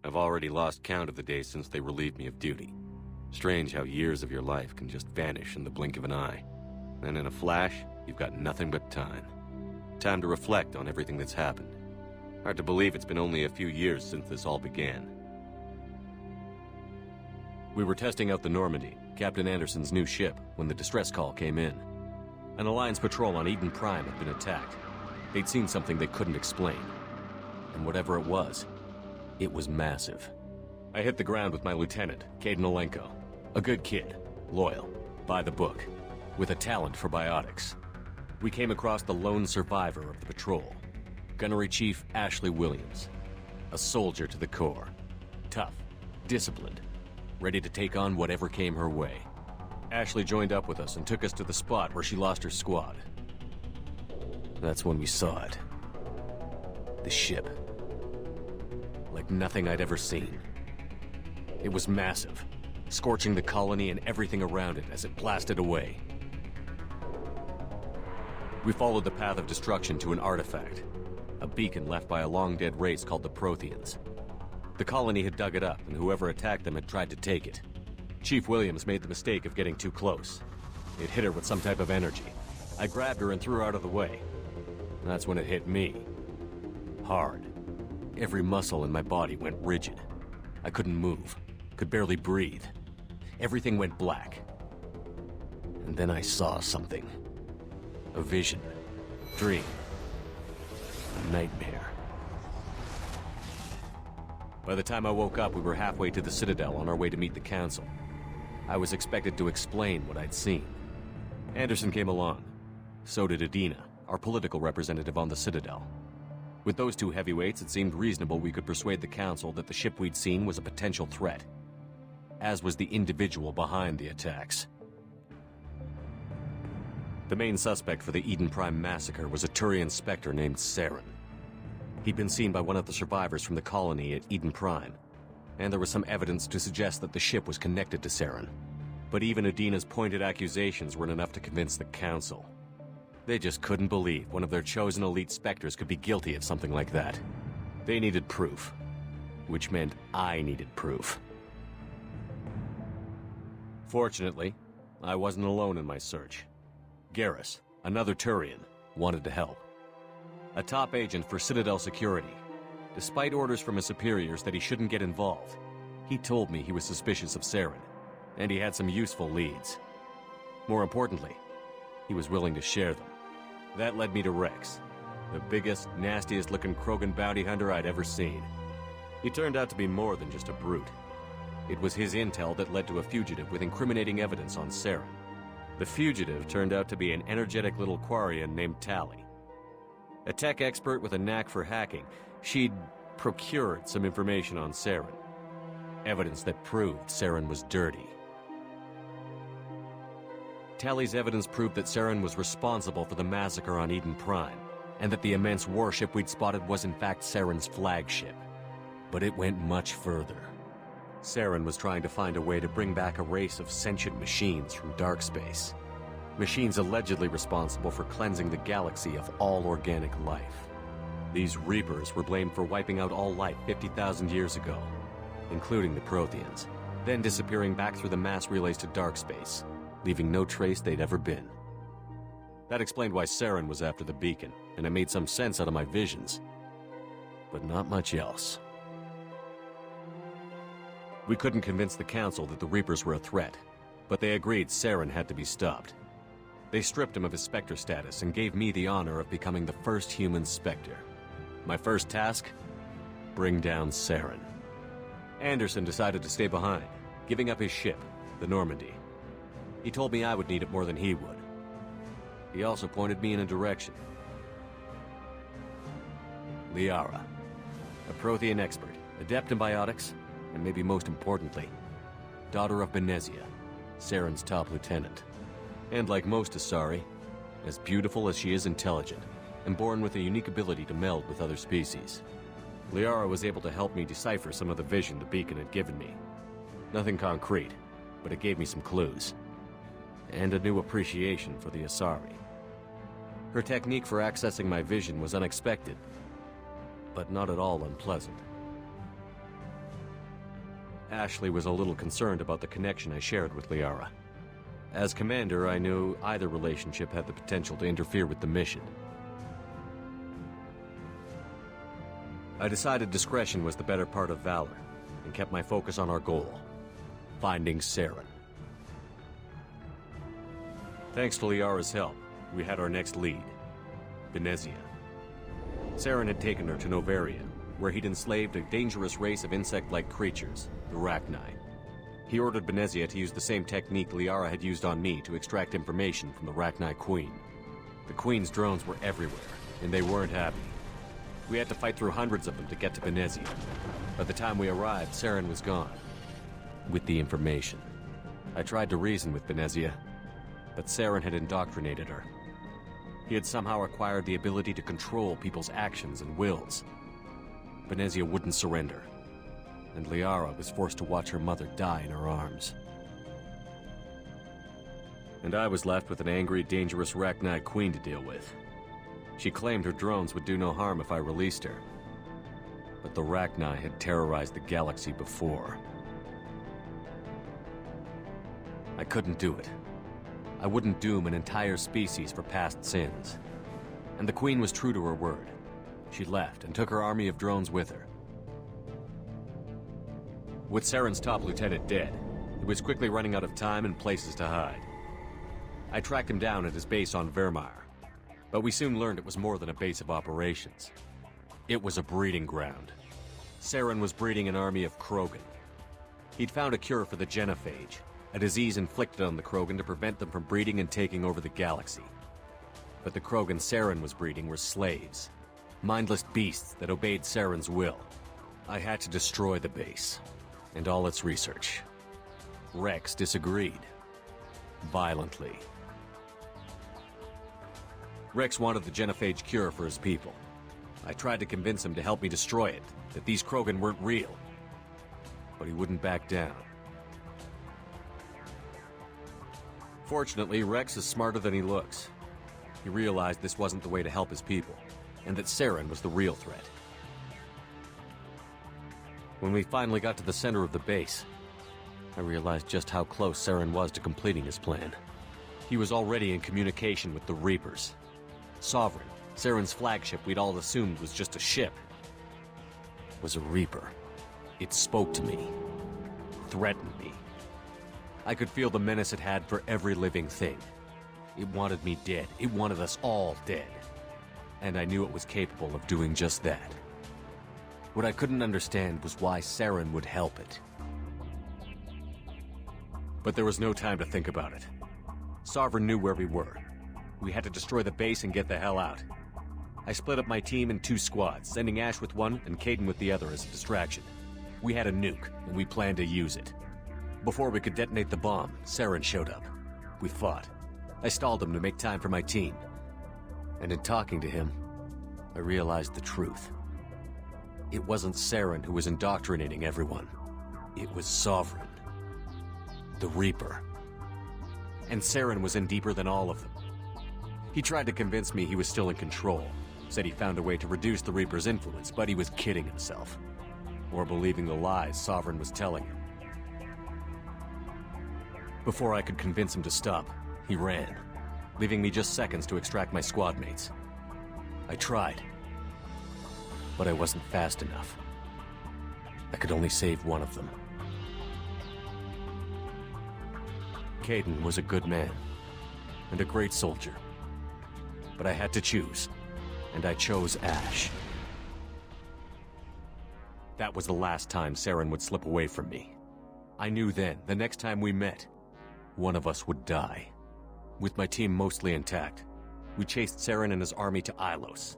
I've already lost count of the days since they relieved me of duty. Strange how years of your life can just vanish in the blink of an eye. And in a flash, you've got nothing but time. Time to reflect on everything that's happened. Hard to believe it's been only a few years since this all began. We were testing out the Normandy, Captain Anderson's new ship, when the distress call came in. An Alliance patrol on Eden Prime had been attacked. They'd seen something they couldn't explain. And whatever it was massive. I hit the ground with my lieutenant, Caden Olenko. A good kid, loyal, by the book, with a talent for biotics. We came across the lone survivor of the patrol, Gunnery Chief Ashley Williams. A soldier to the core. Tough, disciplined, ready to take on whatever came her way. Ashley joined up with us and took us to the spot where she lost her squad. That's when we saw it. The ship. Like nothing I'd ever seen. It was massive, scorching the colony and everything around it as it blasted away. We followed the path of destruction to an artifact, a beacon left by a long-dead race called the Protheans. The colony had dug it up, and whoever attacked them had tried to take it. Chief Williams made the mistake of getting too close. It hit her with some type of energy. I grabbed her and threw her out of the way. That's when it hit me. Hard. Every muscle in my body went rigid. I couldn't move, could barely breathe. Everything went black. And then I saw something. A vision. Dream. A nightmare. By the time I woke up, we were halfway to the Citadel on our way to meet the Council. I was expected to explain what I'd seen. Anderson came along. So did Adina, our political representative on the Citadel. With those two heavyweights, it seemed reasonable we could persuade the Council that the ship we'd seen was a potential threat, as was the individual behind the attacks. The main suspect for the Eden Prime massacre was a Turian Spectre named Saren. He'd been seen by one of the survivors from the colony at Eden Prime, and there was some evidence to suggest that the ship was connected to Saren. But even Adina's pointed accusations weren't enough to convince the Council. They just couldn't believe one of their chosen elite Spectres could be guilty of something like that. They needed proof, which meant I needed proof. Fortunately, I wasn't alone in my search. Garrus, another Turian, wanted to help. A top agent for Citadel Security. Despite orders from his superiors that he shouldn't get involved, he told me he was suspicious of Saren, and he had some useful leads. More importantly, he was willing to share them. That led me to Rex, the biggest, nastiest-looking Krogan bounty hunter I'd ever seen. He turned out to be more than just a brute. It was his intel that led to a fugitive with incriminating evidence on Saren. The fugitive turned out to be an energetic little Quarian named Tally. A tech expert with a knack for hacking, she'd procured some information on Saren. Evidence that proved Saren was dirty. Tally's evidence proved that Saren was responsible for the massacre on Eden Prime, and that the immense warship we'd spotted was in fact Saren's flagship. But it went much further. Saren was trying to find a way to bring back a race of sentient machines from dark space. Machines allegedly responsible for cleansing the galaxy of all organic life. These Reapers were blamed for wiping out all life 50,000 years ago, including the Protheans, then disappearing back through the mass relays to dark space, leaving no trace they'd ever been. That explained why Saren was after the beacon, and it made some sense out of my visions. But not much else. We couldn't convince the Council that the Reapers were a threat, but they agreed Saren had to be stopped. They stripped him of his Spectre status and gave me the honor of becoming the first human Spectre. My first task? Bring down Saren. Anderson decided to stay behind, giving up his ship, the Normandy. He told me I would need it more than he would. He also pointed me in a direction. Liara, a Prothean expert, adept in biotics, and maybe most importantly, daughter of Benezia, Saren's top lieutenant. And like most Asari, as beautiful as she is intelligent, and born with a unique ability to meld with other species. Liara was able to help me decipher some of the vision the beacon had given me. Nothing concrete, but it gave me some clues. And a new appreciation for the Asari. Her technique for accessing my vision was unexpected, but not at all unpleasant. Ashley was a little concerned about the connection I shared with Liara. As commander, I knew either relationship had the potential to interfere with the mission. I decided discretion was the better part of valor, and kept my focus on our goal, finding Saren. Thanks to Liara's help, we had our next lead, Venezia. Saren had taken her to Novaria, where he'd enslaved a dangerous race of insect-like creatures, the Rachni. He ordered Venezia to use the same technique Liara had used on me to extract information from the Rachni Queen. The Queen's drones were everywhere, and they weren't happy. We had to fight through hundreds of them to get to Venezia. By the time we arrived, Saren was gone, with the information. I tried to reason with Venezia, but Saren had indoctrinated her. He had somehow acquired the ability to control people's actions and wills. Venezia wouldn't surrender, and Liara was forced to watch her mother die in her arms. And I was left with an angry, dangerous Rachni Queen to deal with. She claimed her drones would do no harm if I released her. But the Rachni had terrorized the galaxy before. I couldn't do it. I wouldn't doom an entire species for past sins. And the Queen was true to her word. She left and took her army of drones with her. With Saren's top lieutenant dead, he was quickly running out of time and places to hide. I tracked him down at his base on Vermeer, but we soon learned it was more than a base of operations. It was a breeding ground. Saren was breeding an army of Krogan. He'd found a cure for the genophage, a disease inflicted on the Krogan to prevent them from breeding and taking over the galaxy. But the Krogan Saren was breeding were slaves, mindless beasts that obeyed Saren's will. I had to destroy the base, and all its research. Rex disagreed. Violently. Rex wanted the genophage cure for his people. I tried to convince him to help me destroy it, that these Krogan weren't real. But he wouldn't back down. Fortunately, Rex is smarter than he looks. He realized this wasn't the way to help his people, and that Saren was the real threat. When we finally got to the center of the base, I realized just how close Saren was to completing his plan. He was already in communication with the Reapers. Sovereign, Saren's flagship we'd all assumed was just a ship, was a Reaper. It spoke to me, threatened me. I could feel the menace it had for every living thing. It wanted me dead. It wanted us all dead. And I knew it was capable of doing just that. What I couldn't understand was why Saren would help it. But there was no time to think about it. Sovereign knew where we were. We had to destroy the base and get the hell out. I split up my team in 2 squads, sending Ash with one and Kaidan with the other as a distraction. We had a nuke, and we planned to use it. Before we could detonate the bomb, Saren showed up. We fought. I stalled him to make time for my team. And in talking to him, I realized the truth. It wasn't Saren who was indoctrinating everyone. It was Sovereign. The Reaper. And Saren was in deeper than all of them. He tried to convince me he was still in control. Said he found a way to reduce the Reaper's influence, but he was kidding himself. Or believing the lies Sovereign was telling him. Before I could convince him to stop, he ran, leaving me just seconds to extract my squad mates. I tried, but I wasn't fast enough. I could only save one of them. Kaidan was a good man, and a great soldier. But I had to choose, and I chose Ash. That was the last time Saren would slip away from me. I knew then, the next time we met, one of us would die. With my team mostly intact, we chased Saren and his army to Ilos,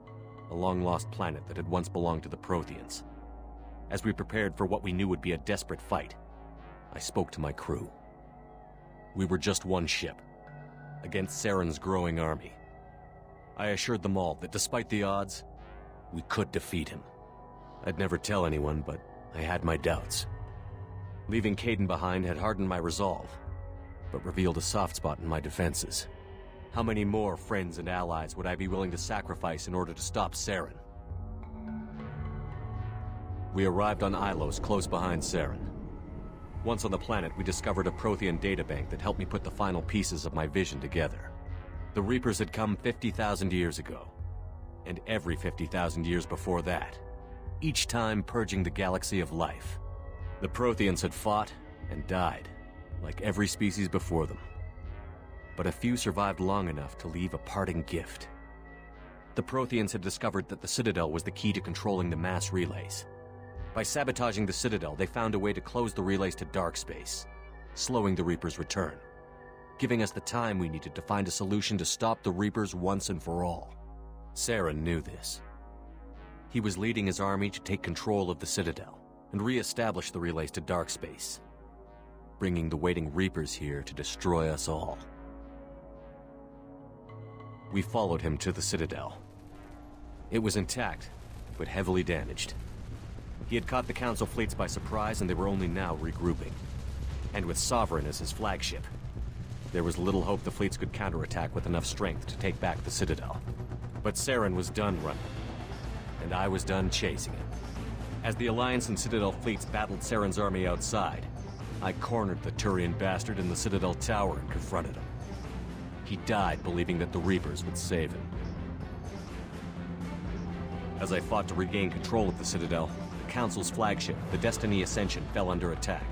a long-lost planet that had once belonged to the Protheans. As we prepared for what we knew would be a desperate fight, I spoke to my crew. We were just one ship, against Saren's growing army. I assured them all that despite the odds, we could defeat him. I'd never tell anyone, but I had my doubts. Leaving Kaidan behind had hardened my resolve, but revealed a soft spot in my defenses. How many more friends and allies would I be willing to sacrifice in order to stop Saren? We arrived on Ilos close behind Saren. Once on the planet, we discovered a Prothean databank that helped me put the final pieces of my vision together. The Reapers had come 50,000 years ago, and every 50,000 years before that, each time purging the galaxy of life. The Protheans had fought and died, like every species before them. But a few survived long enough to leave a parting gift. The Protheans had discovered that the Citadel was the key to controlling the mass relays. By sabotaging the Citadel, they found a way to close the relays to dark space, slowing the Reapers' return, giving us the time we needed to find a solution to stop the Reapers once and for all. Saren knew this. He was leading his army to take control of the Citadel and re-establish the relays to dark space, bringing the waiting Reapers here to destroy us all. We followed him to the Citadel. It was intact, but heavily damaged. He had caught the Council fleets by surprise, and they were only now regrouping. And with Sovereign as his flagship, there was little hope the fleets could counterattack with enough strength to take back the Citadel. But Saren was done running, and I was done chasing him. As the Alliance and Citadel fleets battled Saren's army outside, I cornered the Turian bastard in the Citadel tower and confronted him. He died believing that the Reapers would save him. As I fought to regain control of the Citadel, the Council's flagship, the Destiny Ascension, fell under attack.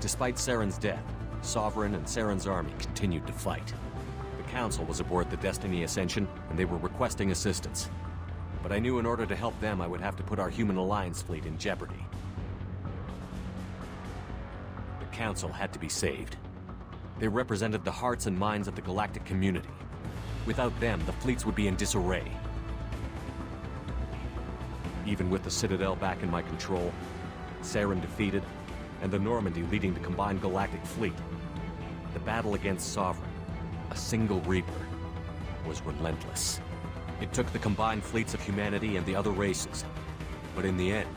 Despite Saren's death, Sovereign and Saren's army continued to fight. The Council was aboard the Destiny Ascension, and they were requesting assistance. But I knew in order to help them, I would have to put our human Alliance fleet in jeopardy. The Council had to be saved. They represented the hearts and minds of the galactic community. Without them, the fleets would be in disarray. Even with the Citadel back in my control, Saren defeated, and the Normandy leading the combined galactic fleet, the battle against Sovereign, a single Reaper, was relentless. It took the combined fleets of humanity and the other races, but in the end,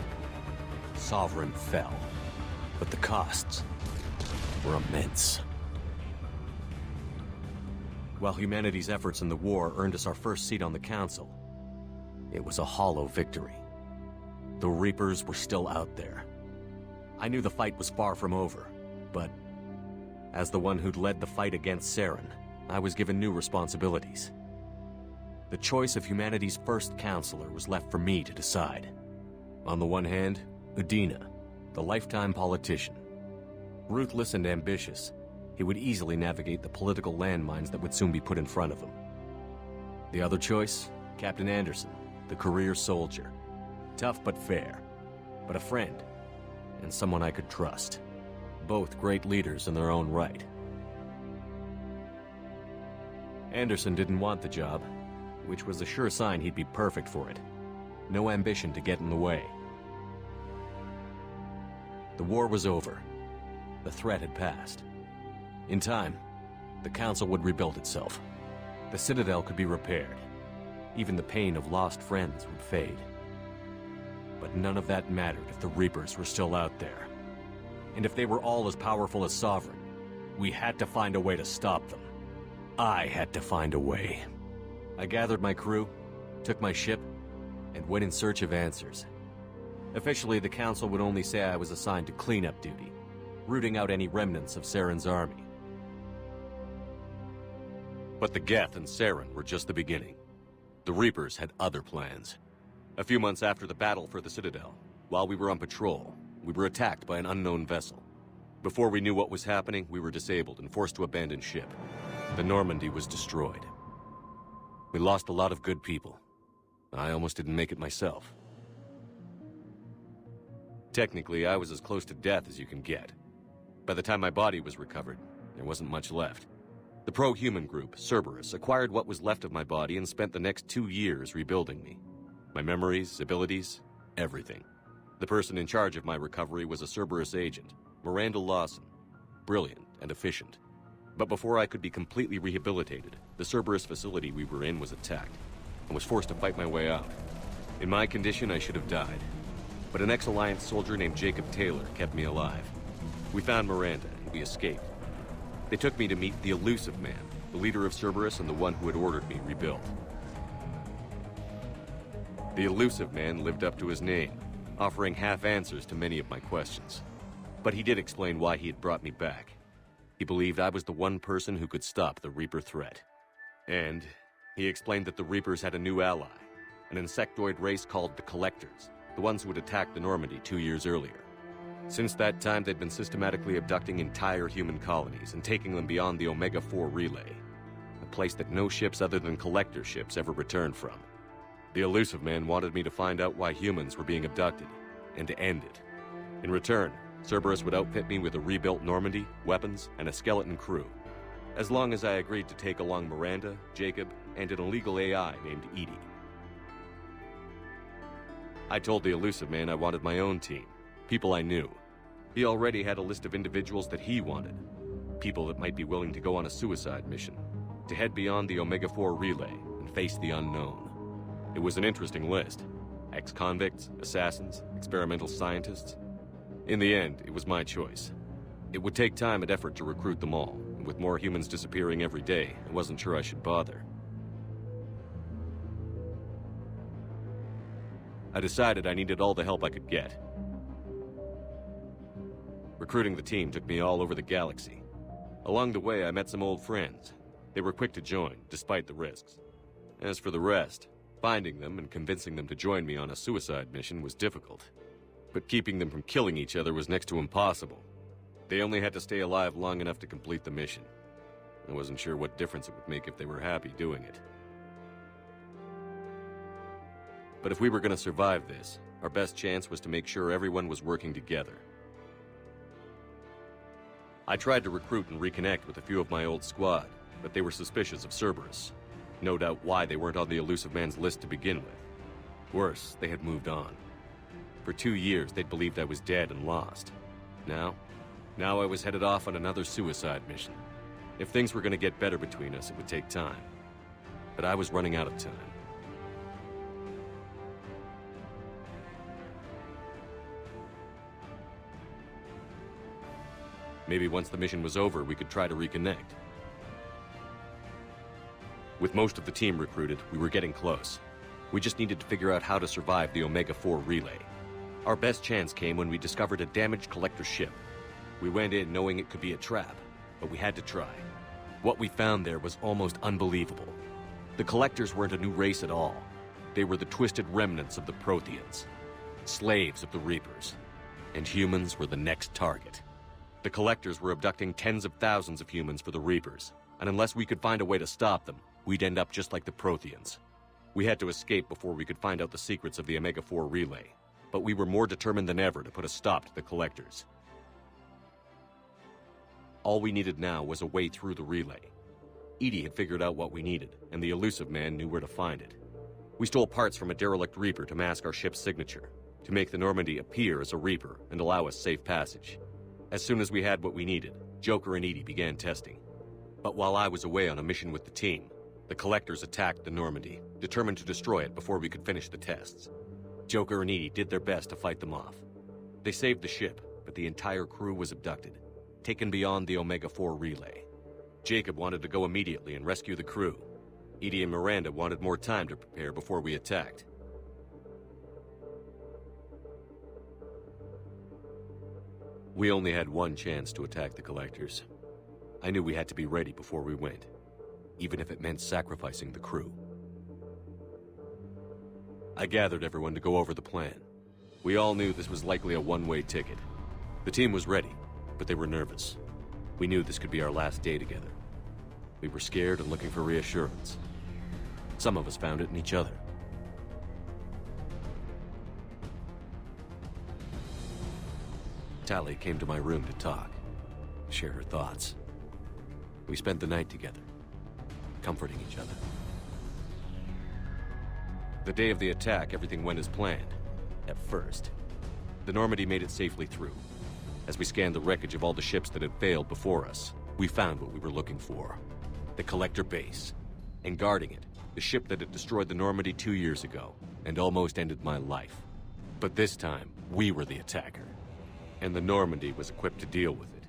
Sovereign fell. But the costs were immense. While humanity's efforts in the war earned us our first seat on the Council, it was a hollow victory. The Reapers were still out there. I knew the fight was far from over, but as the one who'd led the fight against Saren, I was given new responsibilities. The choice of humanity's first counselor was left for me to decide. On the one hand, Udina, the lifetime politician. Ruthless and ambitious, he would easily navigate the political landmines that would soon be put in front of him. The other choice, Captain Anderson, the career soldier. Tough but fair, but a friend, and someone I could trust. Both great leaders in their own right. Anderson didn't want the job, which was a sure sign he'd be perfect for it. No ambition to get in the way. The war was over. The threat had passed. In time, the Council would rebuild itself. The Citadel could be repaired. Even the pain of lost friends would fade. But none of that mattered if the Reapers were still out there. And if they were all as powerful as Sovereign, we had to find a way to stop them. I had to find a way. I gathered my crew, took my ship, and went in search of answers. Officially, the Council would only say I was assigned to cleanup duty, rooting out any remnants of Saren's army. But the Geth and Saren were just the beginning. The Reapers had other plans. A few months after the battle for the Citadel, while we were on patrol, we were attacked by an unknown vessel. Before we knew what was happening, we were disabled and forced to abandon ship. The Normandy was destroyed. We lost a lot of good people. I almost didn't make it myself. Technically, I was as close to death as you can get. By the time my body was recovered, there wasn't much left. The pro-human group, Cerberus, acquired what was left of my body and spent the next 2 years rebuilding me. My memories, abilities, everything. The person in charge of my recovery was a Cerberus agent, Miranda Lawson. Brilliant and efficient. But before I could be completely rehabilitated, the Cerberus facility we were in was attacked, and was forced to fight my way out. In my condition, I should have died. But an ex-Alliance soldier named Jacob Taylor kept me alive. We found Miranda, and we escaped. They took me to meet the Elusive Man, the leader of Cerberus and the one who had ordered me rebuilt. The Elusive Man lived up to his name, offering half answers to many of my questions. But he did explain why he had brought me back. He believed I was the one person who could stop the Reaper threat. And he explained that the Reapers had a new ally, an insectoid race called the Collectors, the ones who had attacked the Normandy 2 years earlier. Since that time, they'd been systematically abducting entire human colonies and taking them beyond the Omega-4 relay, a place that no ships other than Collector ships ever returned from. The Elusive Man wanted me to find out why humans were being abducted, and to end it. In return, Cerberus would outfit me with a rebuilt Normandy, weapons, and a skeleton crew, as long as I agreed to take along Miranda, Jacob, and an illegal AI named Edie. I told the Elusive Man I wanted my own team, people I knew. He already had a list of individuals that he wanted, people that might be willing to go on a suicide mission, to head beyond the Omega-4 relay and face the unknown. It was an interesting list. Ex-convicts, assassins, experimental scientists. In the end, it was my choice. It would take time and effort to recruit them all, and with more humans disappearing every day, I wasn't sure I should bother. I decided I needed all the help I could get. Recruiting the team took me all over the galaxy. Along the way, I met some old friends. They were quick to join, despite the risks. As for the rest, finding them and convincing them to join me on a suicide mission was difficult. But keeping them from killing each other was next to impossible. They only had to stay alive long enough to complete the mission. I wasn't sure what difference it would make if they were happy doing it. But if we were going to survive this, our best chance was to make sure everyone was working together. I tried to recruit and reconnect with a few of my old squad, but they were suspicious of Cerberus. No doubt why they weren't on the Elusive Man's list to begin with. Worse, they had moved on. For 2 years, they'd believed I was dead and lost. Now I was headed off on another suicide mission. If things were going to get better between us, it would take time. But I was running out of time. Maybe once the mission was over, we could try to reconnect. With most of the team recruited, we were getting close. We just needed to figure out how to survive the Omega-4 relay. Our best chance came when we discovered a damaged Collector ship. We went in knowing it could be a trap, but we had to try. What we found there was almost unbelievable. The Collectors weren't a new race at all. They were the twisted remnants of the Protheans, slaves of the Reapers, and humans were the next target. The Collectors were abducting tens of thousands of humans for the Reapers, and unless we could find a way to stop them, we'd end up just like the Protheans. We had to escape before we could find out the secrets of the Omega-4 relay, but we were more determined than ever to put a stop to the Collectors. All we needed now was a way through the relay. Edie had figured out what we needed, and the Elusive Man knew where to find it. We stole parts from a derelict Reaper to mask our ship's signature, to make the Normandy appear as a Reaper and allow us safe passage. As soon as we had what we needed, Joker and Edie began testing. But while I was away on a mission with the team, the Collectors attacked the Normandy, determined to destroy it before we could finish the tests. Joker and Edie did their best to fight them off. They saved the ship, but the entire crew was abducted, taken beyond the Omega-4 relay. Jacob wanted to go immediately and rescue the crew. Edie and Miranda wanted more time to prepare before we attacked. We only had one chance to attack the Collectors. I knew we had to be ready before we went, even if it meant sacrificing the crew. I gathered everyone to go over the plan. We all knew this was likely a one-way ticket. The team was ready, but they were nervous. We knew this could be our last day together. We were scared and looking for reassurance. Some of us found it in each other. Tally came to my room to talk, share her thoughts. We spent the night together, comforting each other. The day of the attack, everything went as planned, at first. The Normandy made it safely through. As we scanned the wreckage of all the ships that had failed before us, we found what we were looking for. The Collector base. And guarding it, the ship that had destroyed the Normandy 2 years ago, and almost ended my life. But this time, we were the attacker. And the Normandy was equipped to deal with it.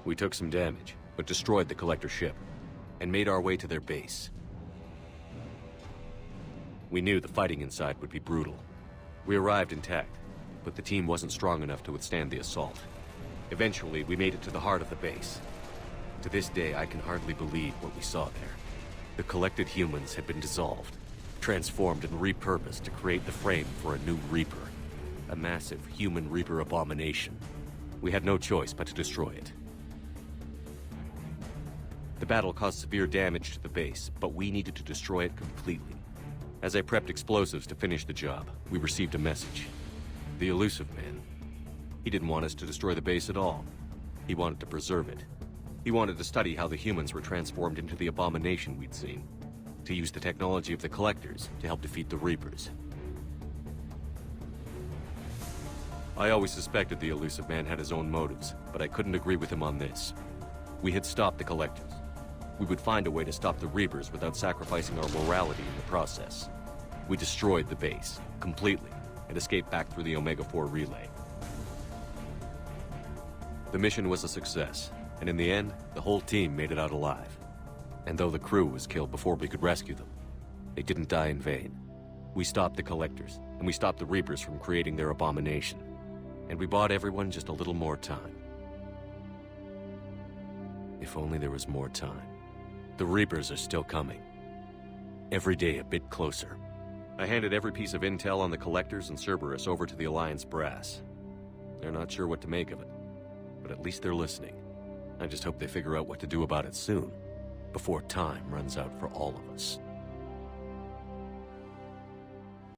We took some damage, but destroyed the Collector ship, and made our way to their base. We knew the fighting inside would be brutal. We arrived intact, but the team wasn't strong enough to withstand the assault. Eventually, we made it to the heart of the base. To this day, I can hardly believe what we saw there. The collected humans had been dissolved, transformed and repurposed to create the frame for a new Reaper. A massive human Reaper abomination. We had no choice but to destroy it. The battle caused severe damage to the base, but we needed to destroy it completely. As I prepped explosives to finish the job, we received a message. The elusive man. He didn't want us to destroy the base at all. He wanted to preserve it. He wanted to study how the humans were transformed into the abomination we'd seen. To use the technology of the Collectors to help defeat the Reapers. I always suspected the elusive man had his own motives, but I couldn't agree with him on this. We had stopped the Collectors. We would find a way to stop the Reapers without sacrificing our morality in the process. We destroyed the base, completely, and escaped back through the Omega-4 relay. The mission was a success, and in the end, the whole team made it out alive. And though the crew was killed before we could rescue them, they didn't die in vain. We stopped the Collectors, and we stopped the Reapers from creating their abomination. And we bought everyone just a little more time. If only there was more time. The Reapers are still coming. Every day a bit closer. I handed every piece of intel on the Collectors and Cerberus over to the Alliance brass. They're not sure what to make of it, but at least they're listening. I just hope they figure out what to do about it soon, before time runs out for all of us.